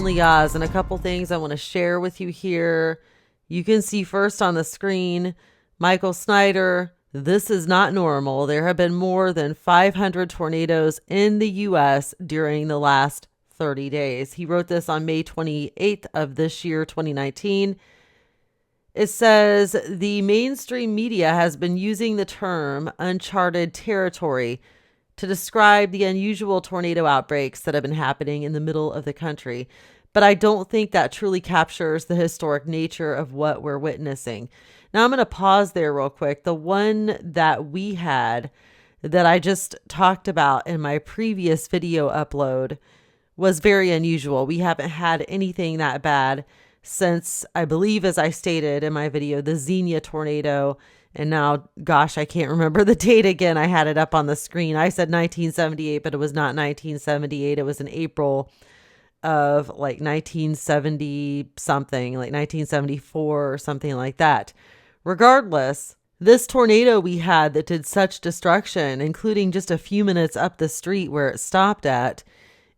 Heavenly Oz, and a couple things I want to share with you here. You can see first on the screen, Michael Snyder, this is not normal. There have been more than 500 tornadoes in the U.S. during the last 30 days. He wrote this on May 28th of this year, 2019. It says the mainstream media has been using the term uncharted territory to describe the unusual tornado outbreaks that have been happening in the middle of the country. But I don't think that truly captures the historic nature of what we're witnessing. Now, I'm going to pause there real quick. The one that we had that I just talked about in my previous video upload was very unusual. We haven't had anything that bad since, I believe, as I stated in my video, the Xenia tornado. And now, gosh, I can't remember the date again. I had it up on the screen. I said 1978, but it was not 1978. It was in April of like 1970 something, like 1974 or something like that. Regardless, this tornado we had that did such destruction, including just a few minutes up the street where it stopped at,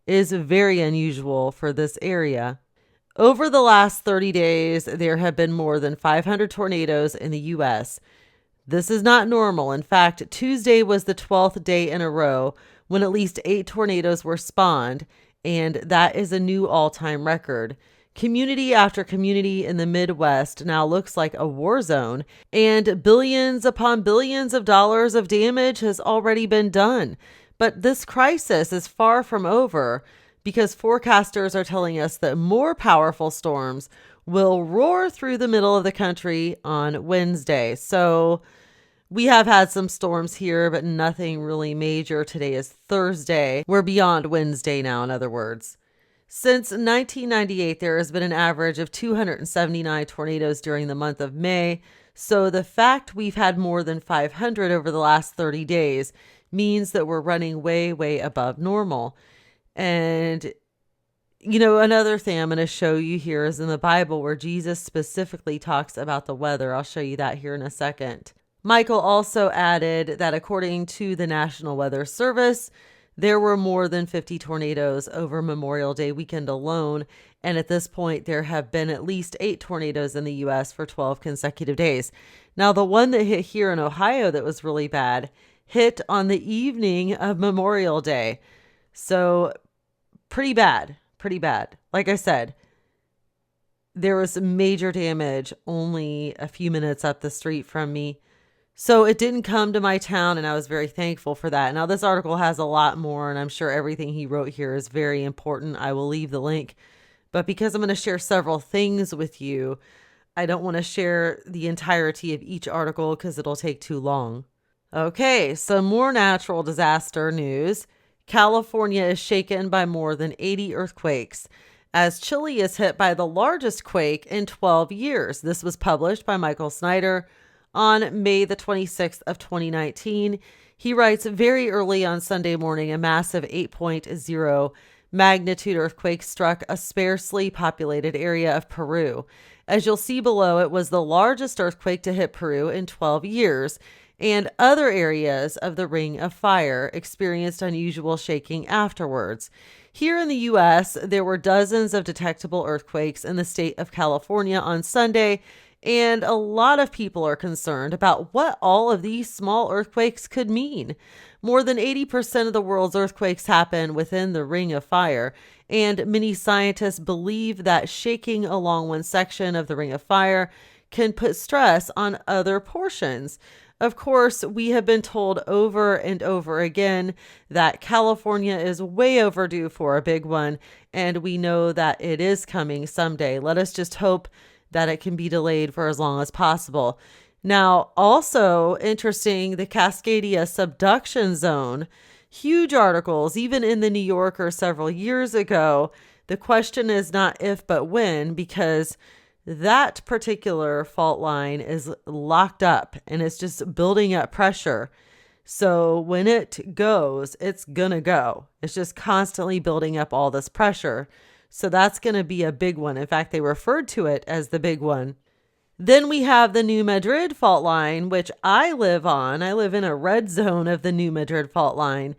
is very unusual for this area. Over the last 30 days, there have been more than 500 tornadoes in the U.S. This is not normal. In fact, Tuesday was the 12th day in a row when at least 8 tornadoes were spawned, and that is a new all-time record. Community after community in the Midwest now looks like a war zone, and billions upon billions of dollars of damage has already been done. But this crisis is far from over, because forecasters are telling us that more powerful storms will roar through the middle of the country on Wednesday. So we have had some storms here, but nothing really major. Today is Thursday. We're beyond Wednesday now, in other words. Since 1998, there has been an average of 279 tornadoes during the month of May. So the fact we've had more than 500 over the last 30 days means that we're running way, way above normal. And, you know, another thing I'm going to show you here is in the Bible where Jesus specifically talks about the weather. I'll show you that here in a second. Michael also added that according to the National Weather Service, there were more than 50 tornadoes over Memorial Day weekend alone. And at this point, there have been at least 8 tornadoes in the U.S. for 12 consecutive days. Now, the one that hit here in Ohio that was really bad hit on the evening of Memorial Day. So pretty bad. Like I said, there was major damage only a few minutes up the street from me. So it didn't come to my town, and I was very thankful for that. Now, this article has a lot more, and I'm sure everything he wrote here is very important. I will leave the link. But because I'm going to share several things with you, I don't want to share the entirety of each article because it'll take too long. Okay, some more natural disaster news. California is shaken by more than 80 earthquakes as Chile is hit by the largest quake in 12 years. This was published by Michael Snyder on May the 26th of 2019. He writes, very early on Sunday morning, a massive 8.0 magnitude earthquake struck a sparsely populated area of Peru. As you'll see below, it was the largest earthquake to hit Peru in 12 years. And other areas of the Ring of Fire experienced unusual shaking afterwards. Here in the U.S., there were dozens of detectable earthquakes in the state of California on Sunday, and a lot of people are concerned about what all of these small earthquakes could mean. More than 80% of the world's earthquakes happen within the Ring of Fire, and many scientists believe that shaking along one section of the Ring of Fire can put stress on other portions. Of course, we have been told over and over again that California is way overdue for a big one, and we know that it is coming someday. Let us just hope that it can be delayed for as long as possible. Now, also interesting, the Cascadia subduction zone. Huge articles, even in the New Yorker several years ago. The question is not if, but when, because that particular fault line is locked up and it's just building up pressure. So when it goes, it's gonna go. It's just constantly building up all this pressure. So that's going to be a big one. In fact, they referred to it as the big one. Then we have the New Madrid fault line, which I live on. I live in a red zone of the New Madrid fault line.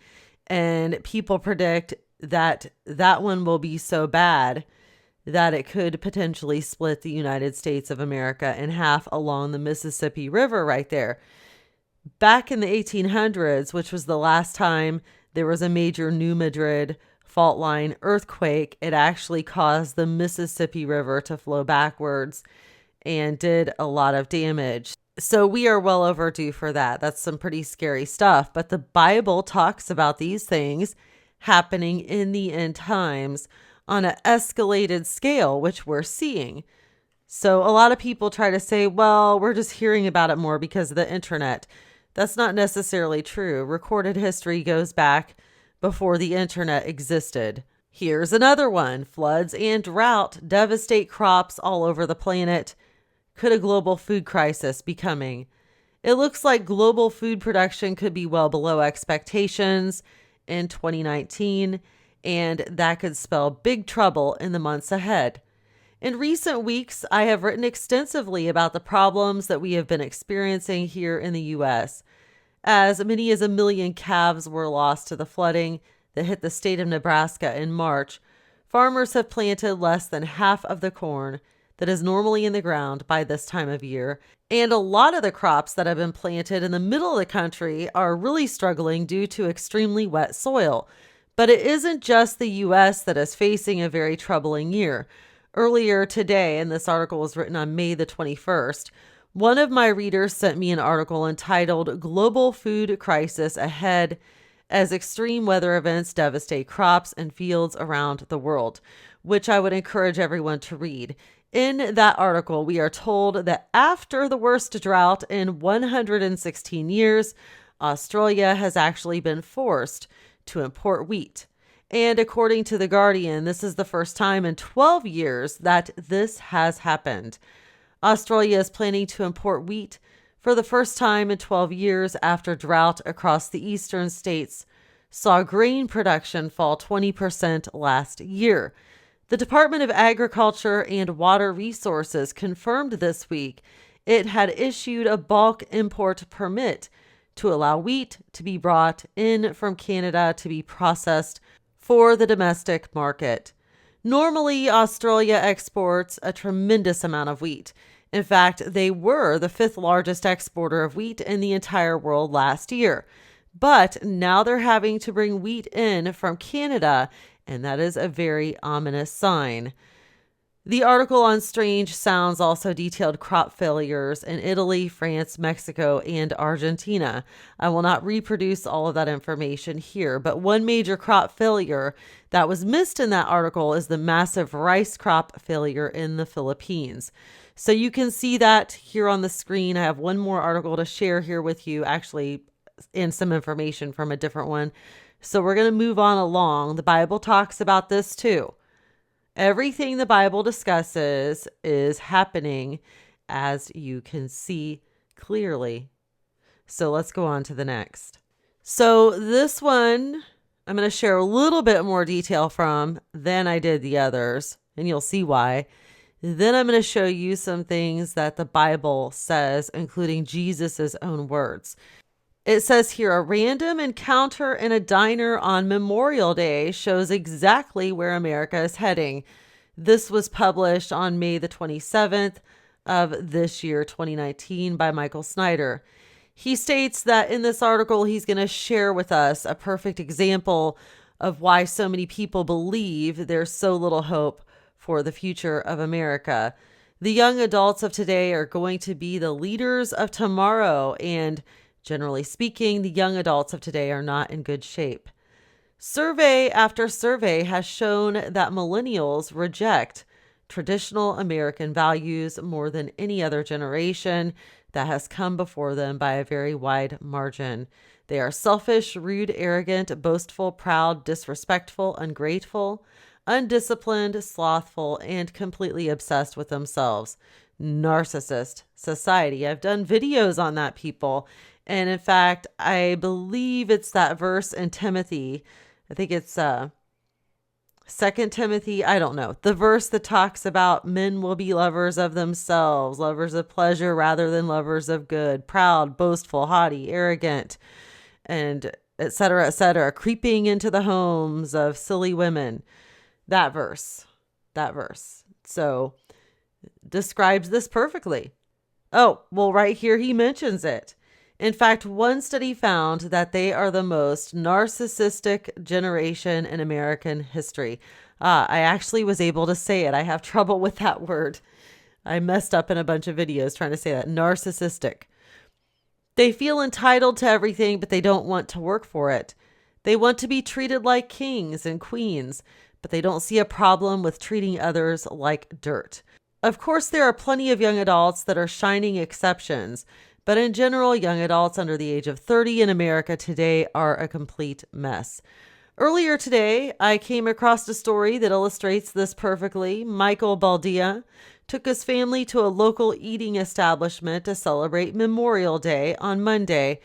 And people predict that that one will be so bad that it could potentially split the United States of America in half along the Mississippi River right there. Back in the 1800s, which was the last time there was a major New Madrid fault line earthquake, it actually caused the Mississippi River to flow backwards and did a lot of damage. So we are well overdue for that. That's some pretty scary stuff. But the Bible talks about these things happening in the end times on an escalated scale, which we're seeing. So a lot of people try to say, well, we're just hearing about it more because of the internet. That's not necessarily true. Recorded history goes back before the internet existed. Here's another one. Floods and drought devastate crops all over the planet. Could a global food crisis be coming? It looks like global food production could be well below expectations in 2019, and that could spell big trouble in the months ahead. In recent weeks, I have written extensively about the problems that we have been experiencing here in the U.S. As many as 1 million calves were lost to the flooding that hit the state of Nebraska in March. Farmers have planted less than half of the corn that is normally in the ground by this time of year, and a lot of the crops that have been planted in the middle of the country are really struggling due to extremely wet soil. But it isn't just the U.S. that is facing a very troubling year. Earlier today, and this article was written on May the 21st, one of my readers sent me an article entitled Global Food Crisis Ahead as Extreme Weather Events Devastate Crops and Fields Around the World, which I would encourage everyone to read. In that article, we are told that after the worst drought in 116 years, Australia has actually been forced to import wheat. And according to The Guardian, this is the first time in 12 years that this has happened. Australia is planning to import wheat for the first time in 12 years after drought across the eastern states saw grain production fall 20% last year. The Department of Agriculture and Water Resources confirmed this week it had issued a bulk import permit to allow wheat to be brought in from Canada to be processed for the domestic market. Normally, Australia exports a tremendous amount of wheat. In fact, they were the 5th largest exporter of wheat in the entire world last year. But now they're having to bring wheat in from Canada, and that is a very ominous sign. The article on Strange Sounds also detailed crop failures in Italy, France, Mexico, and Argentina. I will not reproduce all of that information here, but one major crop failure that was missed in that article is the massive rice crop failure in the Philippines. So you can see that here on the screen. I have one more article to share here with you, actually, and some information from a different one. So we're going to move on along. The Bible talks about this too. Everything the Bible discusses is happening, as you can see clearly. So let's go on to the next. So this one, I'm going to share a little bit more detail from than I did the others, and you'll see why. Then I'm going to show you some things that the Bible says, including Jesus's own words. It says here, a random encounter in a diner on Memorial Day shows exactly where America is heading. This was published on May the 27th of this year, 2019, by Michael Snyder. He states that in this article, he's going to share with us a perfect example of why so many people believe there's so little hope for the future of America. The young adults of today are going to be the leaders of tomorrow, and generally speaking, the young adults of today are not in good shape. Survey after survey has shown that millennials reject traditional American values more than any other generation that has come before them by a very wide margin. They are selfish, rude, arrogant, boastful, proud, disrespectful, ungrateful, undisciplined, slothful, and completely obsessed with themselves. Narcissist society. I've done videos on that, people. And in fact, I believe it's that verse in Timothy. I think it's 2 Timothy. I don't know. The verse that talks about men will be lovers of themselves, lovers of pleasure rather than lovers of good, proud, boastful, haughty, arrogant, and etc., creeping into the homes of silly women. That verse. that verse. So describes this perfectly. Oh, well, right here he mentions it. In fact, one study found that they are the most narcissistic generation in American history. I actually was able to say it. I have trouble with that word. I messed up in a bunch of videos trying to say that. Narcissistic. They feel entitled to everything, but they don't want to work for it. They want to be treated like kings and queens, but they don't see a problem with treating others like dirt. Of course, there are plenty of young adults that are shining exceptions, but in general, young adults under the age of 30 in America today are a complete mess. Earlier today, I came across a story that illustrates this perfectly. Michael Baldia took his family to a local eating establishment to celebrate Memorial Day on Monday,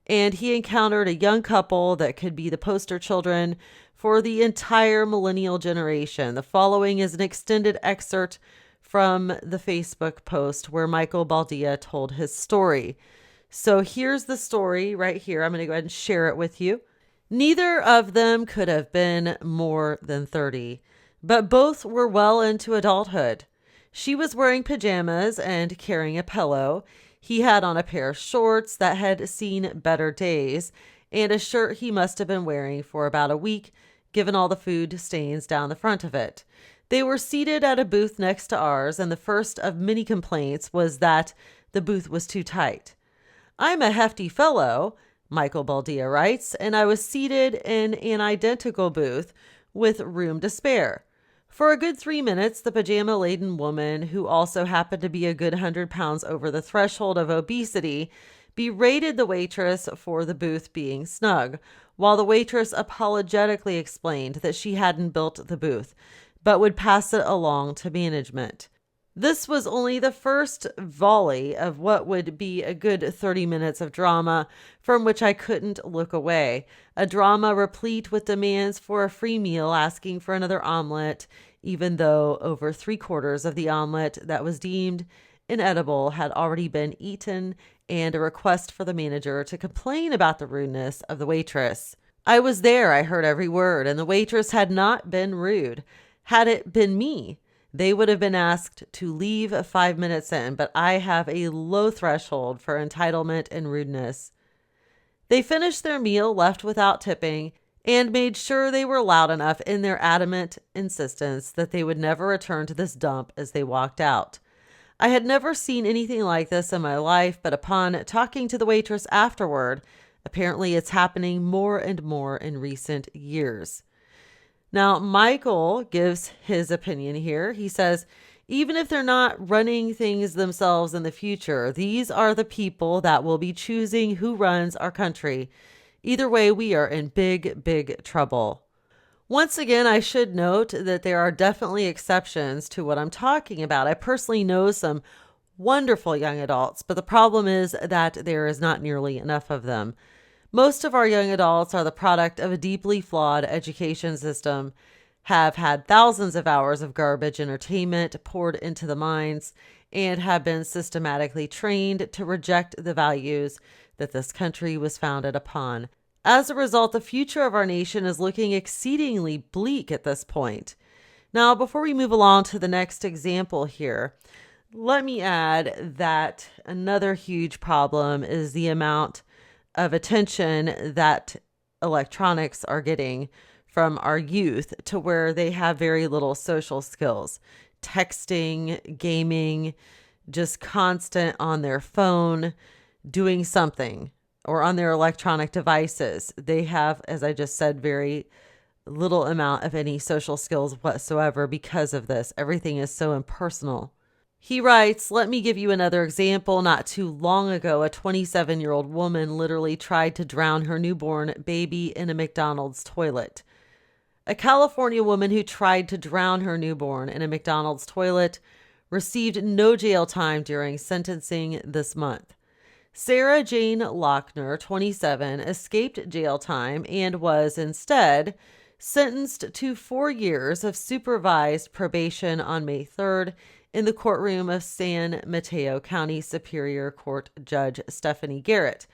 and he encountered a young couple that could be the poster children for the entire millennial generation. The following is an extended excerpt from the Facebook post where Michael Baldia told his story. So here's the story right here. I'm going to go ahead and share it with you. Neither of them could have been more than 30, but both were well into adulthood. She was wearing pajamas and carrying a pillow. He had on a pair of shorts that had seen better days and a shirt he must have been wearing for about a week, given all the food stains down the front of it. They were seated at a booth next to ours, and the first of many complaints was that the booth was too tight. "I'm a hefty fellow," Michael Baldia writes, "and I was seated in an identical booth with room to spare. For a good 3 minutes, the pajama-laden woman, who also happened to be a good 100 pounds over the threshold of obesity, berated the waitress for the booth being snug, while the waitress apologetically explained that she hadn't built the booth, but would pass it along to management. This was only the first volley of what would be a good 30 minutes of drama from which I couldn't look away. A drama replete with demands for a free meal, asking for another omelet, even though over 3/4 of the omelet that was deemed inedible had already been eaten, and a request for the manager to complain about the rudeness of the waitress. I was there, I heard every word, and the waitress had not been rude. Had it been me, they would have been asked to leave 5 minutes in, but I have a low threshold for entitlement and rudeness. They finished their meal, left without tipping, and made sure they were loud enough in their adamant insistence that they would never return to this dump as they walked out. I had never seen anything like this in my life, but upon talking to the waitress afterward, apparently it's happening more and more in recent years." Now, Michael gives his opinion here. He says, even if they're not running things themselves in the future, these are the people that will be choosing who runs our country. Either way, we are in big, big trouble. Once again, I should note that there are definitely exceptions to what I'm talking about. I personally know some wonderful young adults, but the problem is that there is not nearly enough of them. Most of our young adults are the product of a deeply flawed education system, have had thousands of hours of garbage entertainment poured into the minds, and have been systematically trained to reject the values that this country was founded upon. As a result, the future of our nation is looking exceedingly bleak at this point. Now, before we move along to the next example here, let me add that another huge problem is the amount of attention that electronics are getting from our youth, to where they have very little social skills. Texting, gaming, just constant on their phone, doing something, or on their electronic devices. They have, as I just said, very little amount of any social skills whatsoever because of this. Everything is so impersonal. He writes, let me give you another example. Not too long ago, a 27-year-old woman literally tried to drown her newborn baby in a McDonald's toilet. A California woman who tried to drown her newborn in a McDonald's toilet received no jail time during sentencing this month. Sarah Jane Lochner, 27, escaped jail time and was instead sentenced to 4 years of supervised probation on May 3rd in the courtroom of San Mateo County Superior Court Judge Stephanie Garrett.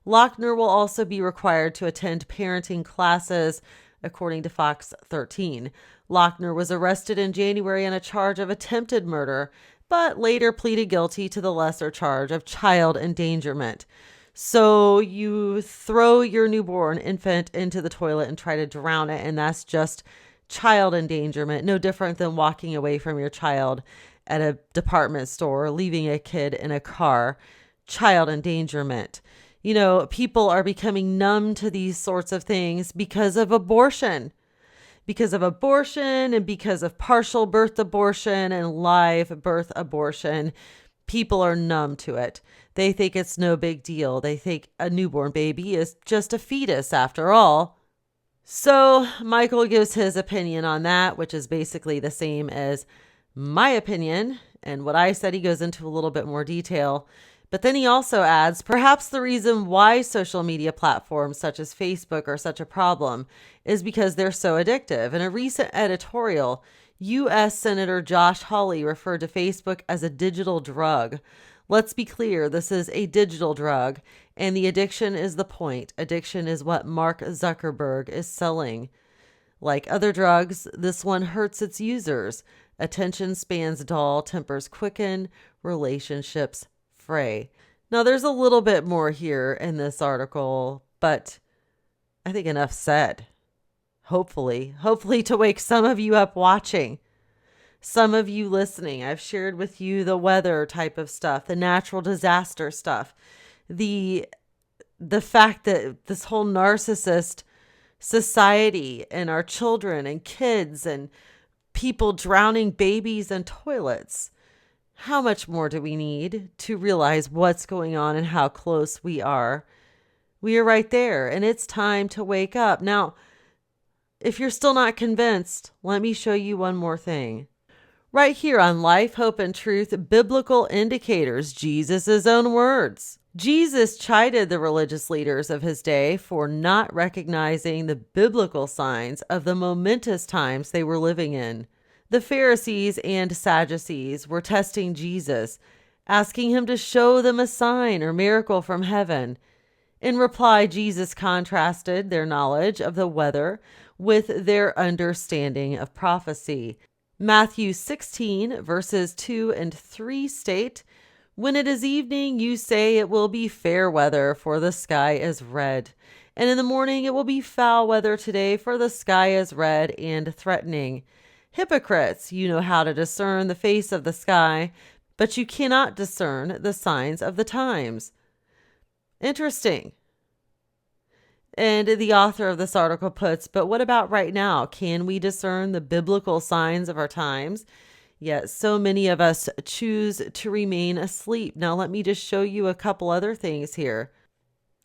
Lochner will also be required to attend parenting classes according to Fox 13. Lochner was arrested in January on a charge of attempted murder, but later pleaded guilty to the lesser charge of child endangerment. So you throw your newborn infant into the toilet and try to drown it, and that's just child endangerment, no different than walking away from your child at a department store or leaving a kid in a car. Child endangerment. You know, people are becoming numb to these sorts of things because of abortion. Because of abortion and because of partial birth abortion and live birth abortion, people are numb to it. They think it's no big deal. They think a newborn baby is just a fetus after all. So Michael gives his opinion on that, which is basically the same as my opinion. And what I said, he goes into a little bit more detail. But then he also adds, perhaps the reason why social media platforms such as Facebook are such a problem is because they're so addictive. In a recent editorial, U.S. Senator Josh Hawley referred to Facebook as a digital drug. Let's be clear, this is a digital drug, and the addiction is the point. Addiction is what Mark Zuckerberg is selling. Like other drugs, this one hurts its users. Attention spans dull, tempers quicken, relationships fray. Now, there's a little bit more here in this article, but I think enough said. Hopefully to wake some of you up watching, some of you listening. I've shared with you the weather type of stuff, the natural disaster stuff, the fact that this whole narcissist society and our children and kids and people drowning babies in toilets. How much more do we need to realize what's going on and how close we are? We are right there, and it's time to wake up. Now, if you're still not convinced, let me show you one more thing. Right here on Life, Hope, and Truth, Biblical Indicators, Jesus' own words. Jesus chided the religious leaders of his day for not recognizing the biblical signs of the momentous times they were living in. The Pharisees and Sadducees were testing Jesus, asking him to show them a sign or miracle from heaven. In reply, Jesus contrasted their knowledge of the weather with their understanding of prophecy. Matthew 16, verses 2 and 3 state, "When it is evening, you say it will be fair weather, for the sky is red. And in the morning it will be foul weather today, for the sky is red and threatening. Hypocrites, you know how to discern the face of the sky, but you cannot discern the signs of the times." Interesting. And the author of this article puts, but what about right now? Can we discern the biblical signs of our times? Yet so many of us choose to remain asleep. Now let me just show you a couple other things here.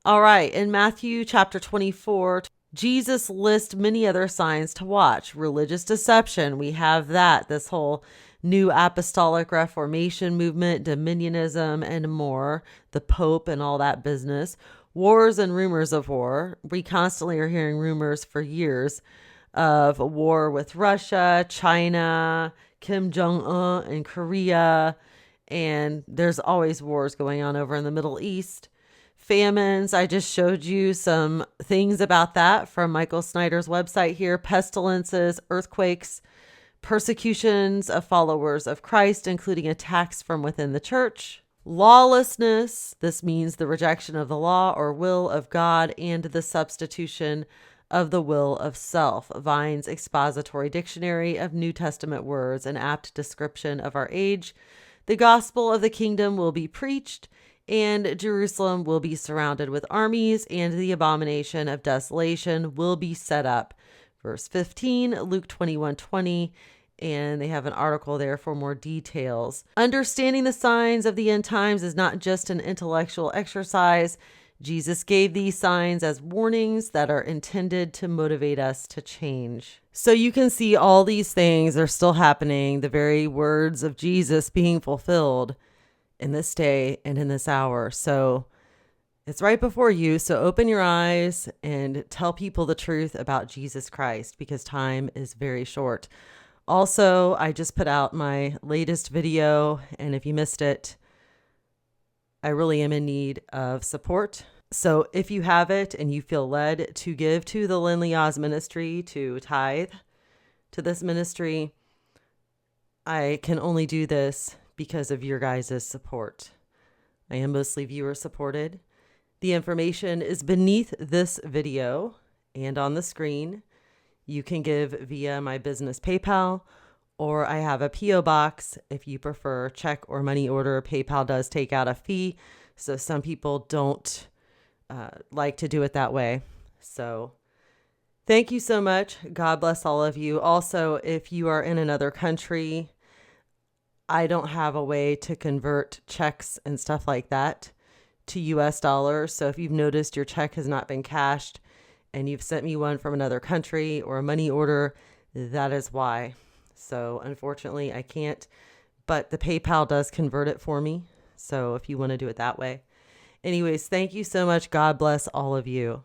All right, in Matthew chapter 24, Jesus lists many other signs to watch. Religious deception, we have that, this whole new apostolic reformation movement, dominionism, and more, the Pope and all that business. Wars and rumors of war. We constantly are hearing rumors for years of war with Russia, China, Kim Jong-un, and Korea. And there's always wars going on over in the Middle East. Famines, I just showed you some things about that from Michael Snyder's website here. Pestilences, earthquakes, persecutions of followers of Christ, including attacks from within the church. Lawlessness, this means the rejection of the law or will of God and the substitution of the will of self. Vine's Expository Dictionary of New Testament Words, an apt description of our age. The gospel of the kingdom will be preached, and Jerusalem will be surrounded with armies, and the abomination of desolation will be set up. Verse 15, Luke 21:20. And they have an article there for more details. Understanding the signs of the end times is not just an intellectual exercise. Jesus gave these signs as warnings that are intended to motivate us to change. So you can see all these things are still happening, the very words of Jesus being fulfilled in this day and in this hour. So it's right before you. So open your eyes and tell people the truth about Jesus Christ, because time is very short. Also, I just put out my latest video, and if you missed it, I really am in need of support. So if you have it and you feel led to give to the Lindley Oz ministry, to tithe to this ministry, I can only do this because of your guys' support. I am mostly viewer supported. The information is beneath this video and on the screen. You can give via my business PayPal, or I have a P.O. box if you prefer check or money order. PayPal does take out a fee, so some people don't like to do it that way. So thank you so much. God bless all of you. Also, if you are in another country, I don't have a way to convert checks and stuff like that to US dollars. So if you've noticed your check has not been cashed and you've sent me one from another country or a money order, that is why. So unfortunately, I can't, but the PayPal does convert it for me. So if you want to do it that way. Anyways, thank you so much. God bless all of you.